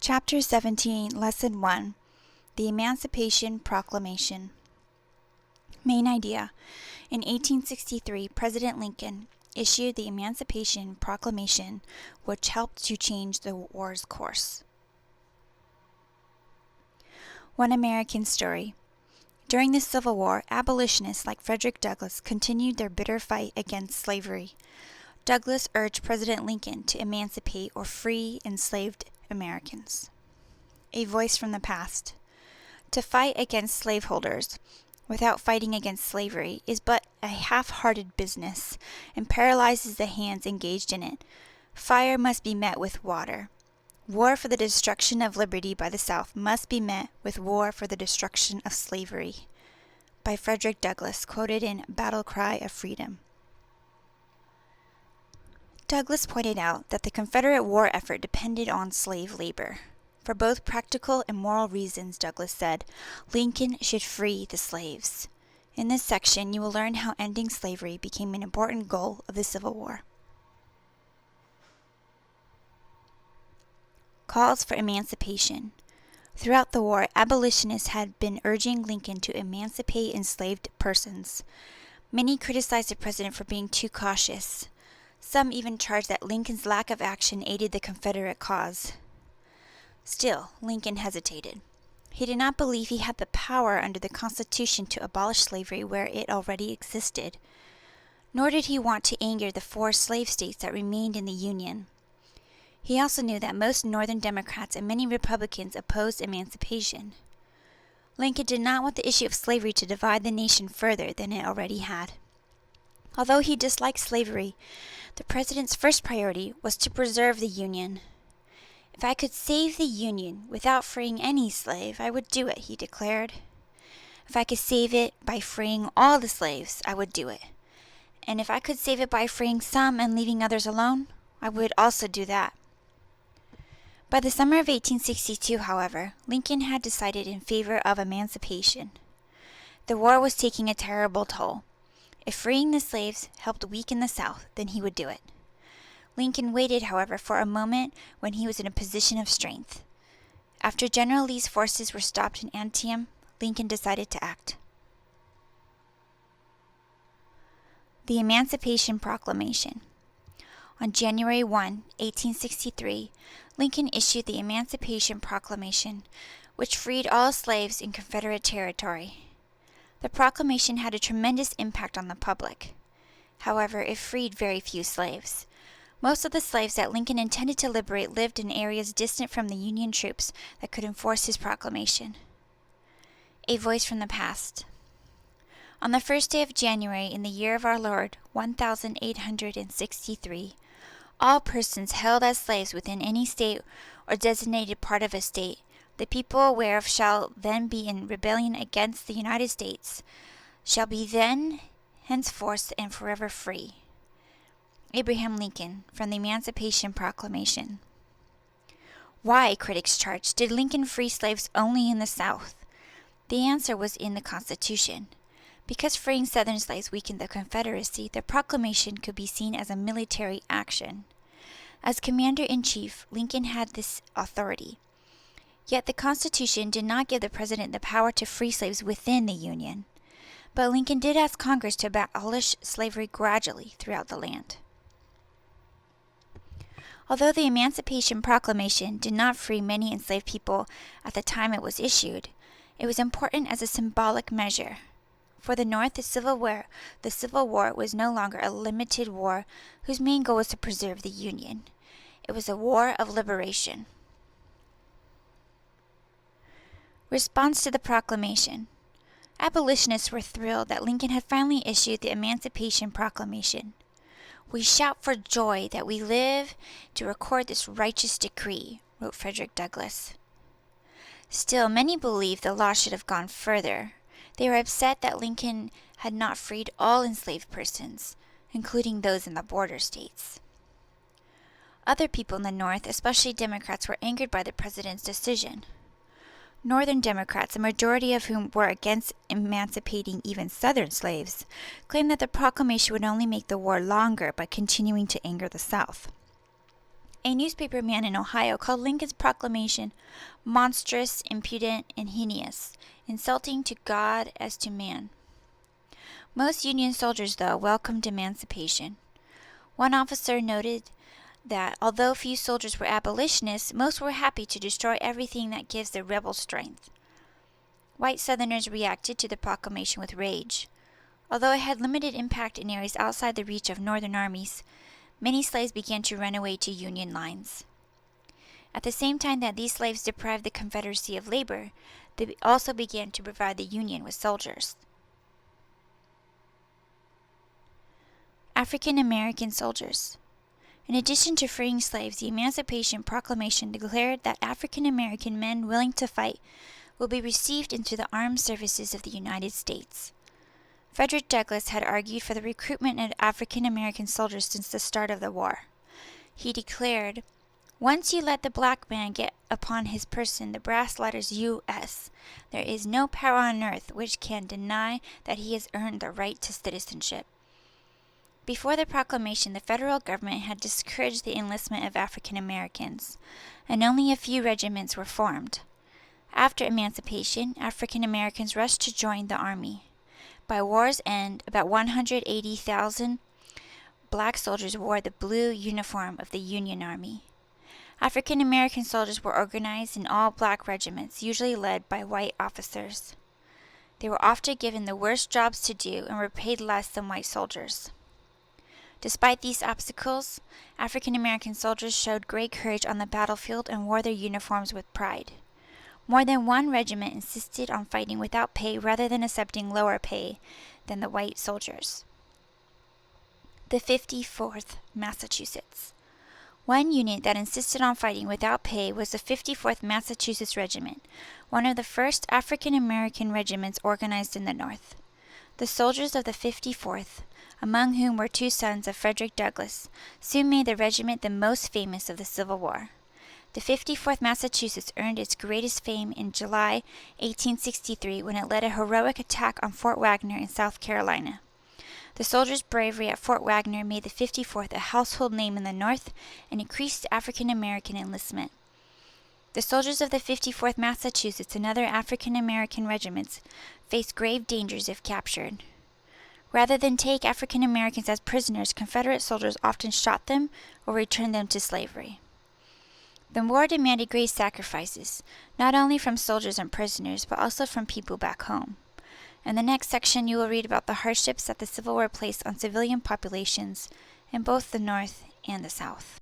Chapter 17, Lesson 1, The Emancipation Proclamation. Main idea. In 1863, President Lincoln issued the Emancipation Proclamation, which helped to change the war's course. One American story. During the Civil War, abolitionists like Frederick Douglass continued their bitter fight against slavery. Douglass urged President Lincoln to emancipate or free enslaved Americans. A voice from the past. To fight against slaveholders without fighting against slavery is but a half-hearted business and paralyzes the hands engaged in it. Fire must be met with water. War for the destruction of liberty by the South must be met with war for the destruction of slavery. By Frederick Douglass, quoted in Battle Cry of Freedom. Douglass pointed out that the Confederate war effort depended on slave labor. For both practical and moral reasons, Douglass said, Lincoln should free the slaves. In this section, you will learn how ending slavery became an important goal of the Civil War. Calls for emancipation. Throughout the war, abolitionists had been urging Lincoln to emancipate enslaved persons. Many criticized the president for being too cautious. Some even charged that Lincoln's lack of action aided the Confederate cause. Still, Lincoln hesitated. He did not believe he had the power under the Constitution to abolish slavery where it already existed. Nor did he want to anger the 4 slave states that remained in the Union. He also knew that most Northern Democrats and many Republicans opposed emancipation. Lincoln did not want the issue of slavery to divide the nation further than it already had. Although he disliked slavery, the president's first priority was to preserve the Union. If I could save the Union without freeing any slave, I would do it, he declared. If I could save it by freeing all the slaves, I would do it. And if I could save it by freeing some and leaving others alone, I would also do that. By the summer of 1862, however, Lincoln had decided in favor of emancipation. The war was taking a terrible toll. If freeing the slaves helped weaken the South, then he would do it. Lincoln waited, however, for a moment when he was in a position of strength. After General Lee's forces were stopped in Antietam, Lincoln decided to act. The Emancipation Proclamation. On January 1, 1863, Lincoln issued the Emancipation Proclamation, which freed all slaves in Confederate territory. The proclamation had a tremendous impact on the public. However, it freed very few slaves. Most of the slaves that Lincoln intended to liberate lived in areas distant from the Union troops that could enforce his proclamation. A voice from the past. On the first day of January in the year of our Lord, 1863, all persons held as slaves within any state or designated part of a state, the people whereof shall then be in rebellion against the United States, shall be then, henceforth, and forever free. Abraham Lincoln, from the Emancipation Proclamation. Why, critics charged, did Lincoln free slaves only in the South? The answer was in the Constitution. Because freeing Southern slaves weakened the Confederacy, the proclamation could be seen as a military action. As Commander-in-Chief, Lincoln had this authority. Yet the Constitution did not give the President the power to free slaves within the Union. But Lincoln did ask Congress to abolish slavery gradually throughout the land. Although the Emancipation Proclamation did not free many enslaved people at the time it was issued, it was important as a symbolic measure. For the North, the Civil War was no longer a limited war whose main goal was to preserve the Union. It was a war of liberation. Response to the proclamation. Abolitionists were thrilled that Lincoln had finally issued the Emancipation Proclamation. We shout for joy that we live to record this righteous decree, wrote Frederick Douglass. Still, many believed the law should have gone further. They were upset that Lincoln had not freed all enslaved persons, including those in the border states. Other people in the North, especially Democrats, were angered by the president's decision. Northern Democrats, a majority of whom were against emancipating even Southern slaves, claimed that the proclamation would only make the war longer by continuing to anger the South. A newspaper man in Ohio called Lincoln's proclamation monstrous, impudent, and heinous, insulting to God as to man. Most Union soldiers, though, welcomed emancipation. One officer noted that although few soldiers were abolitionists, most were happy to destroy everything that gives the rebel strength. White Southerners reacted to the proclamation with rage. Although it had limited impact in areas outside the reach of Northern armies, many slaves began to run away to Union lines. At the same time that these slaves deprived the Confederacy of labor, they also began to provide the Union with soldiers. African American soldiers. In addition to freeing slaves, the Emancipation Proclamation declared that African American men willing to fight will be received into the armed services of the United States. Frederick Douglass had argued for the recruitment of African American soldiers since the start of the war. He declared, "Once you let the black man get upon his person the brass letters U.S., there is no power on earth which can deny that he has earned the right to citizenship." Before the proclamation, the federal government had discouraged the enlistment of African Americans, and only a few regiments were formed. After emancipation, African Americans rushed to join the army. By war's end, about 180,000 black soldiers wore the blue uniform of the Union Army. African American soldiers were organized in all black regiments, usually led by white officers. They were often given the worst jobs to do and were paid less than white soldiers. Despite these obstacles, African American soldiers showed great courage on the battlefield and wore their uniforms with pride. More than one regiment insisted on fighting without pay rather than accepting lower pay than the white soldiers. The 54th Massachusetts. One unit that insisted on fighting without pay was the 54th Massachusetts Regiment, one of the first African American regiments organized in the North. The soldiers of the 54th, among whom were two sons of Frederick Douglass, soon made the regiment the most famous of the Civil War. The 54th Massachusetts earned its greatest fame in July 1863 when it led a heroic attack on Fort Wagner in South Carolina. The soldiers' bravery at Fort Wagner made the 54th a household name in the North and increased African American enlistment. The soldiers of the 54th Massachusetts and other African American regiments faced grave dangers if captured. Rather than take African Americans as prisoners, Confederate soldiers often shot them or returned them to slavery. The war demanded great sacrifices, not only from soldiers and prisoners, but also from people back home. In the next section, you will read about the hardships that the Civil War placed on civilian populations in both the North and the South.